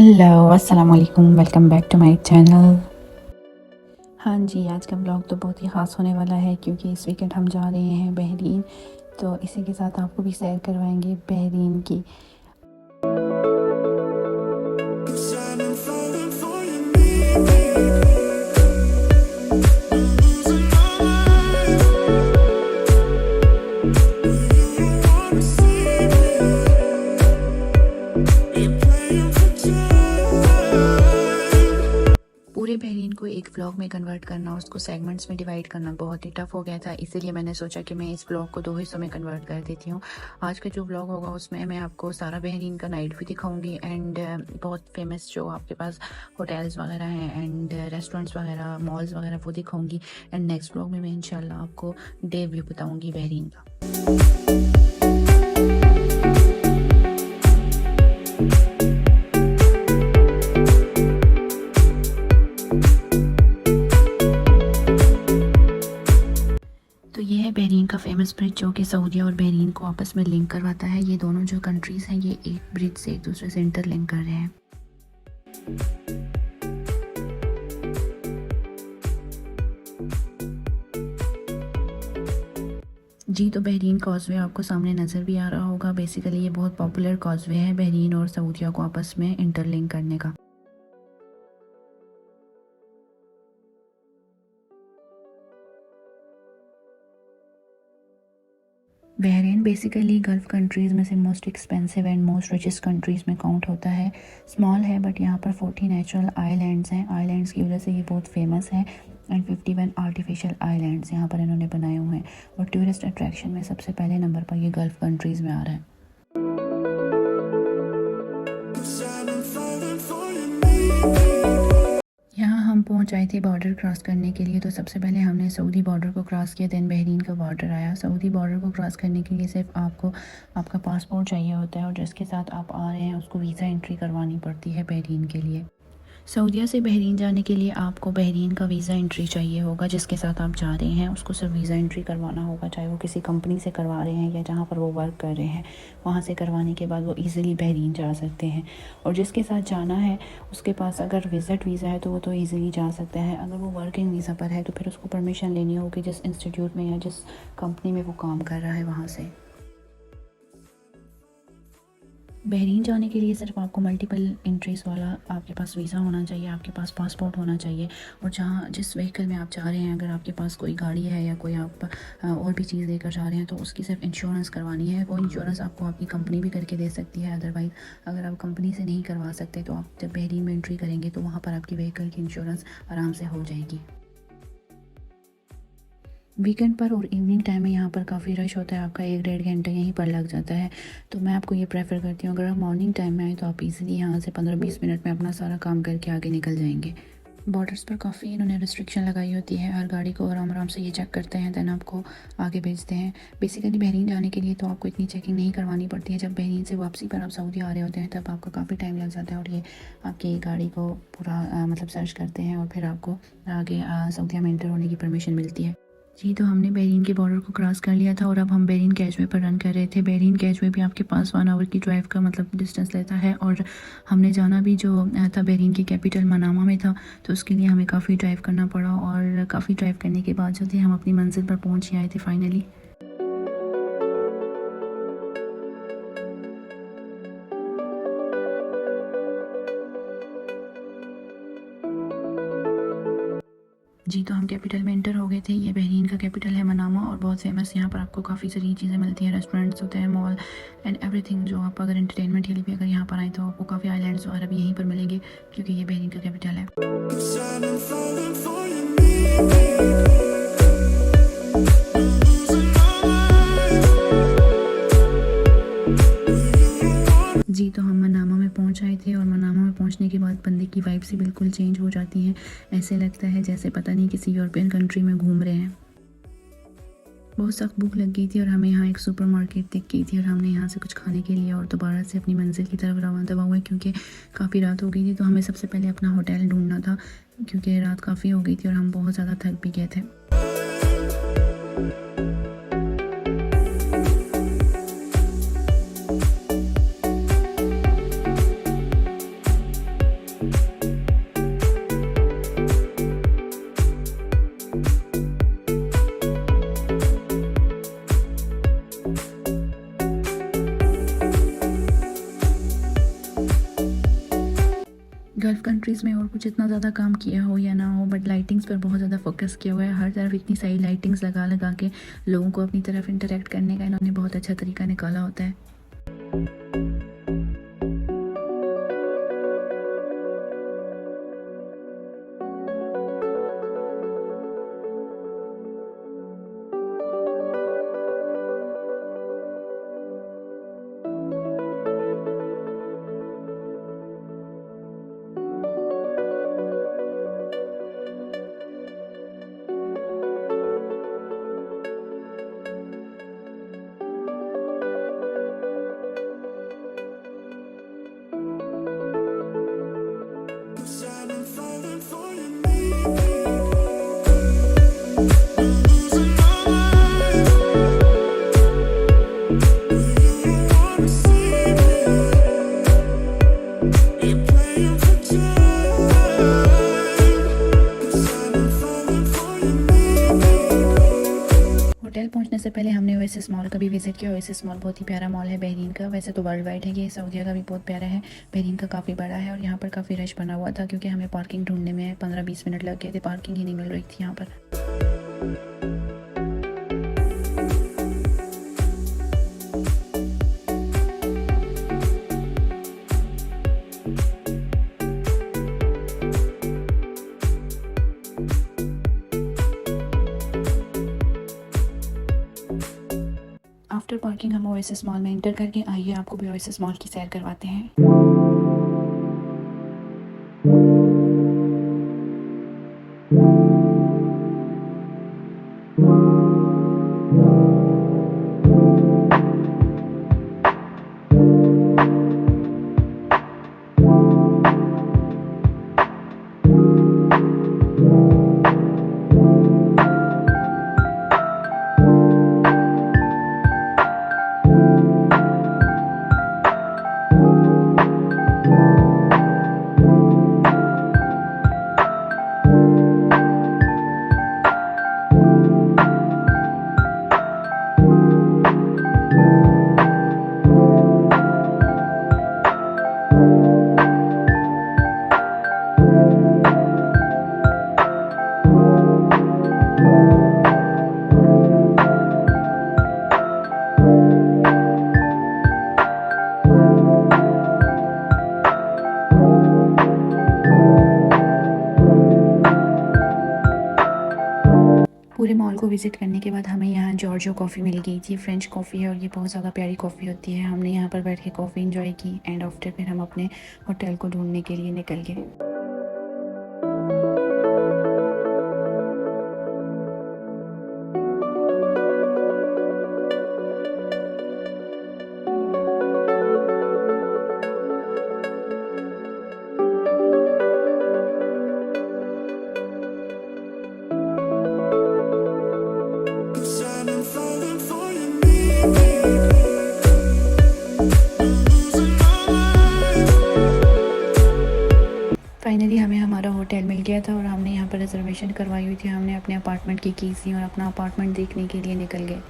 Hello, अस्सलाम वालेकुम, welcome back to my channel. हाँ जी, आज का ब्लॉग तो बहुत ही ख़ास होने वाला है क्योंकि इस वीकेंड हम जा रहे हैं बहरीन। तो इसी के साथ आपको भी सैर करवाएंगे बहरीन की। पूरे बहरीन को एक व्लॉग में कन्वर्ट करना, उसको सेगमेंट्स में डिवाइड करना बहुत ही टफ हो गया था, इसीलिए मैंने सोचा कि मैं इस व्लॉग को 2 हिस्सों में कन्वर्ट कर देती हूँ। आज का जो व्लॉग होगा उसमें मैं आपको सारा बहरीन का नाइट व्यू दिखाऊंगी एंड बहुत फेमस जो आपके पास होटल्स वगैरह हैं एंड रेस्टोरेंट्स वगैरह, मॉल्स वगैरह वो दिखाऊंगी। एंड नेक्स्ट व्लॉग में मैं इंशाल्लाह आपको डे व्यू बताऊँगी बहरीन का। तो ये है बहरीन का फेमस ब्रिज जो कि सऊदीया और बहरीन को आपस में लिंक करवाता है। ये दोनों जो कंट्रीज़ हैं ये एक ब्रिज से एक दूसरे से इंटरलिंक कर रहे हैं। जी, तो बहरीन कॉजवे आपको सामने नज़र भी आ रहा होगा। बेसिकली ये बहुत पॉपुलर कॉजवे है बहरीन और सऊदीया को आपस में इंटरलिंक करने का। बहरीन बेसिकली गल्फ़ कंट्रीज़ में से most expensive and most richest countries में काउंट होता है। स्मॉल है बट यहाँ पर 40 नेचुरल आइलैंड्स हैं। आइलैंड्स की वजह से ये बहुत फेमस है एंड 51 आर्टिफिशियल आइलैंड्स यहाँ पर इन्होंने बनाए हुए हैं। और टूरिस्ट अट्रैक्शन में सबसे पहले नंबर पर ये गल्फ़ कंट्रीज़ में आ रहा है। यहाँ हम पहुँच आए थे बॉर्डर क्रॉस करने के लिए। तो सबसे पहले हमने सऊदी बॉर्डर को क्रॉस किया, देन बहरीन का बॉर्डर आया। सऊदी बॉर्डर को क्रॉस करने के लिए सिर्फ आपको आपका पासपोर्ट चाहिए होता है और जिसके साथ आप आ रहे हैं उसको वीज़ा एंट्री करवानी पड़ती है बहरीन के लिए। सऊदीया से बहरीन जाने के लिए आपको बहरीन का वीज़ा एंट्री चाहिए होगा। जिसके साथ आप जा रहे हैं उसको सिर्फ वीज़ा एंट्री करवाना होगा, चाहे वो किसी कंपनी से करवा रहे हैं या जहाँ पर वो वर्क कर रहे हैं वहाँ से करवाने के बाद वो इजीली बहरीन जा सकते हैं। और जिसके साथ जाना है उसके पास अगर विज़िट वीज़ा है तो वो तो ईज़िली जा सकता है। अगर वो वर्किंग वीज़ा पर है तो फिर उसको परमिशन लेनी होगी जिस इंस्टीट्यूट में या जिस कंपनी में वो काम कर रहा है वहाँ से। बहरीन जाने के लिए सिर्फ आपको मल्टीपल एंट्रीज़ वाला आपके पास वीज़ा होना चाहिए, आपके पास पासपोर्ट होना चाहिए और जिस व्हीकल में आप जा रहे हैं, अगर आपके पास कोई गाड़ी है या कोई आप और भी चीज़ लेकर जा रहे हैं तो उसकी सिर्फ इंश्योरेंस करवानी है। वो इंश्योरेंस आपको आपकी कंपनी भी करके दे सकती है। अदरवाइज़ अगर आप कंपनी से नहीं करवा सकते तो आप जब बहरीन में एंट्री करेंगे तो वहाँ पर आपकी व्हीकल की इंश्योरेंस आराम से हो जाएगी। वीकेंड पर और इवनिंग टाइम में यहाँ पर काफ़ी रश होता है, आपका 1-1.5 घंटा यहीं पर लग जाता है। तो मैं आपको ये प्रेफर करती हूँ अगर आप मॉर्निंग टाइम में आए तो आप इजीली यहाँ से 15-20 मिनट में अपना सारा काम करके आगे निकल जाएंगे। बॉर्डर्स पर काफ़ी इन्होंने रिस्ट्रिक्शन लगाई होती है, हर गाड़ी को आराम आराम से ये चेक करते हैं दैन आपको आगे भेजते हैं। बेसिकली बहरीन जाने के लिए तो आपको इतनी चेकिंग नहीं करवानी पड़ती है। जब बहरीन से वापसी पर आप सऊदी आ रहे होते हैं तब आपका काफ़ी टाइम लग जाता है और ये आपकी गाड़ी को पूरा मतलब सर्च करते हैं और फिर आपको आगे सऊदीया में इंटर होने की परमिशन मिलती है। जी, तो हमने बहरीन के बॉर्डर को क्रॉस कर लिया था और अब हम बहरीन कैचवे पर रन कर रहे थे। बहरीन कैचवे भी आपके पास 1 आवर की ड्राइव का मतलब डिस्टेंस लेता है और हमने जाना भी जो था बहरीन की कैपिटल मनामा में था, तो उसके लिए हमें काफ़ी ड्राइव करना पड़ा और काफ़ी ड्राइव करने के बाद जो थे हम अपनी मंजिल पर पहुँच आए थे फाइनली। जी, तो हम कैपिटल में इंटर हो गए थे। ये बहरीन का कैपिटल है मनामा और बहुत फेमस। यहाँ पर आपको काफ़ी सारी चीज़ें मिलती हैं, रेस्टोरेंट्स होते हैं, मॉल एंड एवरीथिंग। जो आप अगर एंटरटेनमेंट के लिए भी अगर यहाँ पर आए तो आपको काफ़ी आइलैंड्स वगैरह भी यहीं पर मिलेंगे क्योंकि ये बहरीन का कैपिटल है। जी, तो हम मनामा में पहुंच आए थे और मनामा में पहुंचने के बाद बंदे की वाइब्स ही बिल्कुल चेंज हो जाती हैं। ऐसे लगता है जैसे पता नहीं किसी यूरोपियन कंट्री में घूम रहे हैं। बहुत सख्त भूख लग गई थी और हमें यहाँ एक सुपरमार्केट दिख गई थी और हमने यहाँ से कुछ खाने के लिए और दोबारा से अपनी मंजिल की तरफ रवाना हुए क्योंकि काफ़ी रात हो गई थी। तो हमें सबसे पहले अपना होटल ढूंढना था क्योंकि रात काफ़ी हो गई थी और हम बहुत ज़्यादा थक भी गए थे। ऑफिस में और कुछ इतना ज़्यादा काम किया हो या ना हो, बट लाइटिंग्स पर बहुत ज़्यादा फोकस किया हुआ है। हर तरफ इतनी सारी लाइटिंग्स लगा लगा के लोगों को अपनी तरफ इंटरेक्ट करने का इन्होंने बहुत अच्छा तरीका निकाला होता है। होटल पहुंचने से पहले हमने ओएसिस मॉल का भी विजिट किया। ओएसिस मॉल बहुत ही प्यारा मॉल है बहरीन का, वैसे तो वर्ल्ड वाइड है ये, सऊदीया का भी बहुत प्यारा है, बहरीन का काफ़ी बड़ा है। और यहाँ पर काफ़ी रश बना हुआ था क्योंकि हमें पार्किंग ढूंढने में 15-20 मिनट लग गए थे, पार्किंग ही नहीं मिल रही थी यहाँ पर। आफ्टर पार्किंग हम ओएसिस मॉल में एंटर करके आइए आपको भी ओएसिस मॉल की सैर करवाते हैं। पूरे मॉल को विज़िट करने के बाद हमें यहाँ जॉर्जो कॉफ़ी मिल गई थी। फ्रेंच कॉफ़ी है और ये बहुत ज़्यादा प्यारी कॉफ़ी होती है। हमने यहाँ पर बैठ के कॉफ़ी इंजॉय की एंड आफ्टर फिर हम अपने होटल को ढूंढने के लिए निकल गए। फाइनली हमें हमारा होटल मिल गया था और हमने यहाँ पर रिजर्वेशन करवाई हुई थी। हमने अपने अपार्टमेंट की कीज़ दी और अपना अपार्टमेंट देखने के लिए निकल गए।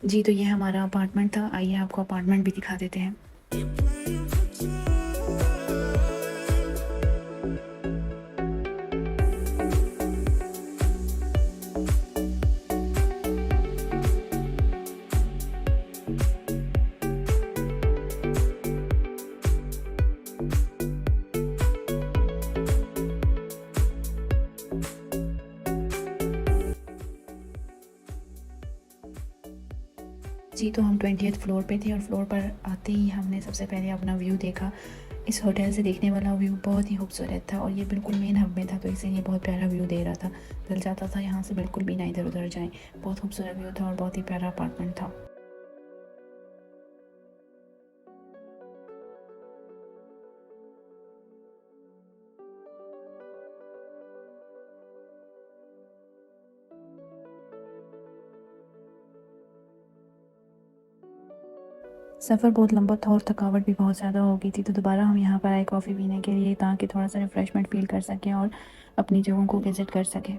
जी तो ये हमारा अपार्टमेंट था, आइए आपको अपार्टमेंट भी दिखा देते हैं। जी तो हम 20th फ्लोर पे थे और फ्लोर पर आते ही हमने सबसे पहले अपना व्यू देखा। इस होटल से देखने वाला व्यू बहुत ही खूबसूरत था और ये बिल्कुल मेन हब में था, तो इसीलिए बहुत प्यारा व्यू दे रहा था। दिल चाहता था यहाँ से बिल्कुल भी ना इधर उधर जाएं। बहुत खूबसूरत व्यू था और बहुत ही प्यारा अपार्टमेंट था। सफ़र बहुत लंबा था और थकावट भी बहुत ज़्यादा हो गई थी, तो दोबारा हम यहाँ पर आए कॉफ़ी पीने के लिए ताकि थोड़ा सा रिफ़्रेशमेंट फ़ील कर सकें और अपनी जगहों को विज़िट कर सकें।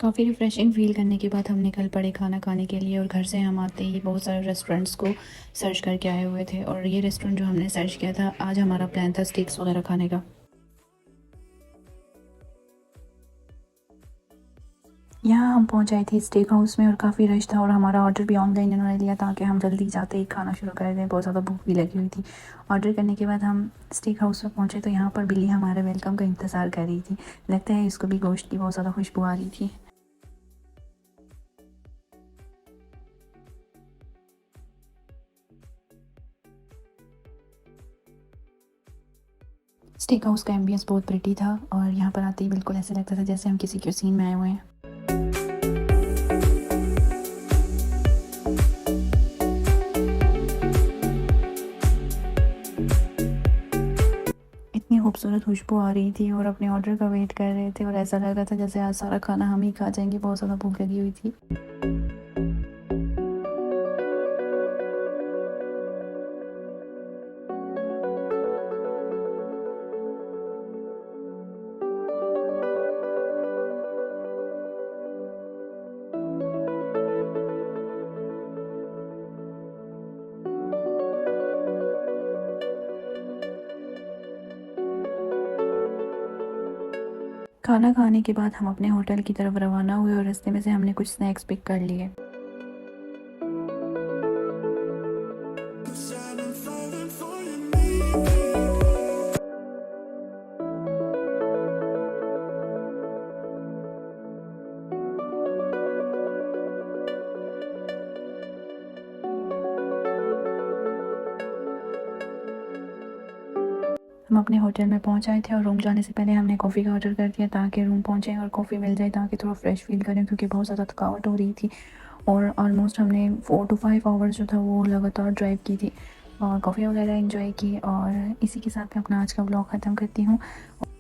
काफ़ी रिफ़्रेशिंग फ़ील करने के बाद हम निकल पड़े खाना खाने के लिए, और घर से हम आते ही बहुत सारे रेस्टोरेंट्स को सर्च करके आए हुए थे, और ये रेस्टोरेंट जो हमने सर्च किया था, आज हमारा प्लान था स्टेक्स वगैरह खाने का। यहाँ हम पहुँच आए थे स्टेक हाउस में, और काफ़ी रश था, और हमारा ऑर्डर भी ऑनलाइन इन्होंने लिया ताकि हम जल्दी जाते ही खाना शुरू कर दें। बहुत ज़्यादा भूख भी लगी हुई थी। ऑर्डर करने के बाद हम स्टेक हाउस में पहुँचे तो यहाँ पर बिल्ली हमारे वेलकम का इंतज़ार कर रही थी। लगता है इसको भी गोश्त की बहुत ज़्यादा खुशबू आ रही थी। स्टेक हाउस का एम्बियंस बहुत प्रिटी था, और यहाँ पर आते ही बिल्कुल ऐसे लगता था जैसे हम किसी क्यूसीन में आए हुए हैं। इतनी खूबसूरत खुशबू आ रही थी, और अपने ऑर्डर का वेट कर रहे थे, और ऐसा लग रहा था जैसे आज सारा खाना हम ही खा जाएंगे। बहुत ज़्यादा भूख लगी हुई थी। खाना खाने के बाद हम अपने होटल की तरफ रवाना हुए, और रास्ते में से हमने कुछ स्नैक्स पिक कर लिए। हम अपने होटल में पहुंच आए थे, और रूम जाने से पहले हमने कॉफ़ी का ऑर्डर कर दिया ताकि रूम पहुंचे और कॉफ़ी मिल जाए, ताकि थोड़ा फ्रेश फील करें, क्योंकि बहुत ज़्यादा थकावट हो रही थी। और ऑलमोस्ट हमने 4 to 5 आवर्स जो था वो लगातार ड्राइव की थी, और कॉफ़ी वगैरह एंजॉय की। और इसी के साथ मैं अपना आज का व्लॉग ख़त्म करती हूँ।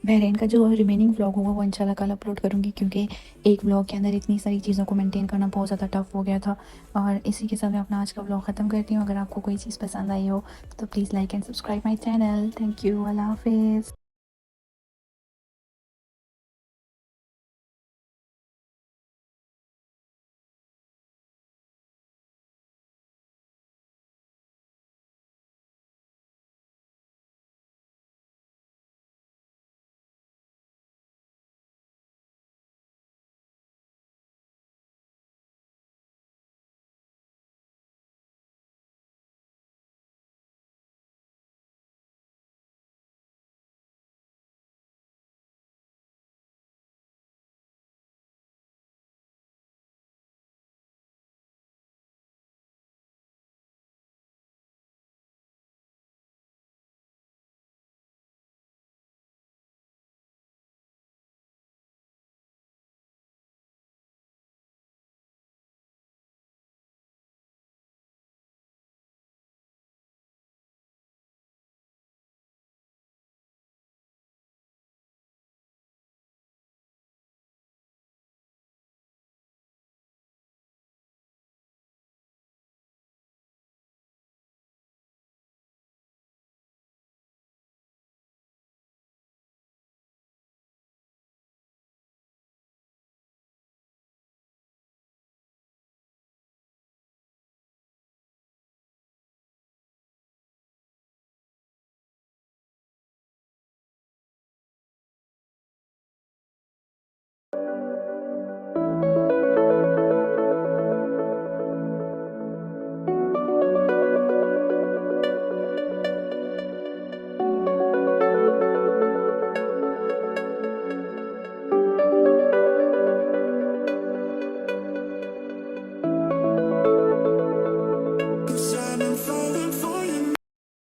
बहरीन का जो रिमेनिंग व्लॉग होगा वो इंशाल्लाह कल अपलोड करूँगी, क्योंकि एक व्लॉग के अंदर इतनी सारी चीज़ों को मेंटेन करना बहुत ज़्यादा टफ हो गया था। और इसी के साथ मैं अपना आज का व्लॉग ख़त्म करती हूँ। अगर आपको कोई चीज़ पसंद आई हो तो please like and subscribe my channel. Thank you. अल्लाह हाफिज़।